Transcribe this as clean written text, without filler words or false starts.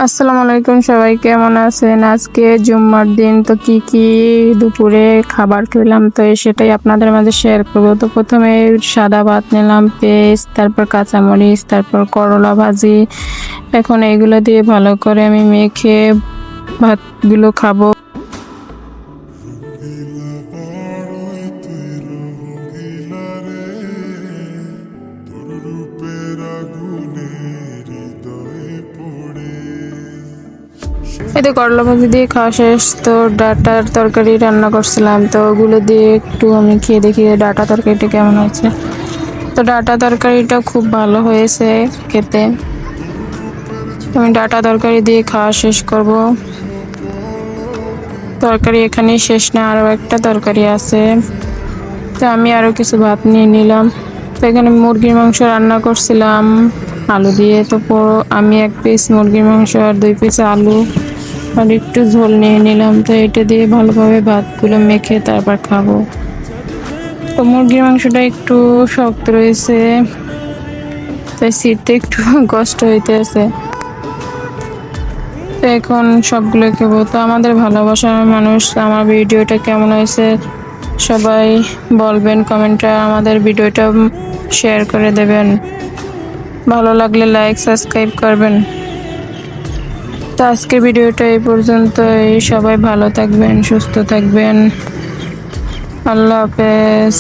আসসালামু আলাইকুম, সবাই কেমন আছেন? আজকে জুম্মার দিন, তো কি কি দুপুরে খাবার খেলাম তো সেটাই আপনাদের মাঝে শেয়ার করবো। তো প্রথমে সাদা ভাত নিলাম, পেঁয়াজ, তারপর কাঁচামরিচ, তারপর করলা ভাজি। এখন এইগুলো দিয়ে ভালো করে আমি মেখে ভাতগুলো খাবো। রঙ্গিলা পাড়ই তুই রঙ্গিলা রে, তোর রূপের আগুনে হৃদয়ে পড়ে। এতে করলা ভাজি দিয়ে খাওয়া শেষ। তো ডাটার তরকারি রান্না করছিলাম, তো ওগুলো দিয়ে একটু আমি খেয়ে দেখি ডাটা তরকারিটা কেমন হয়েছে। তো ডাটা তরকারিটা খুব ভালো হয়েছে খেতে। আমি ডাটা তরকারি দিয়ে খাওয়া শেষ করব। তরকারি এখানেই শেষ না, আরও একটা তরকারি আছে। তো আমি আরও কিছু ভাত নিয়ে নিলাম। তো এখানে মুরগির মাংস রান্না করছিলাম আলু দিয়ে। তো আমি 1 পিস মুরগির মাংস আর 2 পিস আলু আর একটু ঝোল নিয়ে নিলাম। তো এটা দিয়ে ভালোভাবে ভাতগুলো মেখে তারপর খাবো। তো মুরগির মাংসটা একটু শক্ত রয়েছে, তাই ছিঁড়তে একটু কষ্ট হইতেছে। তো এখন সবগুলো খাবো। তো আমাদের ভালোবাসার মানুষ, আমার ভিডিওটা কেমন হয়েছে সবাই বলবেন কমেন্টে, আমাদের ভিডিওটা শেয়ার করে দেবেন, ভালো লাগলে লাইক সাবস্ক্রাইব করবেন। তো আজকের ভিডিওটা এই পর্যন্তই। সবাই ভালো থাকবেন, সুস্থ থাকবেন। আল্লাহ হাফেজ।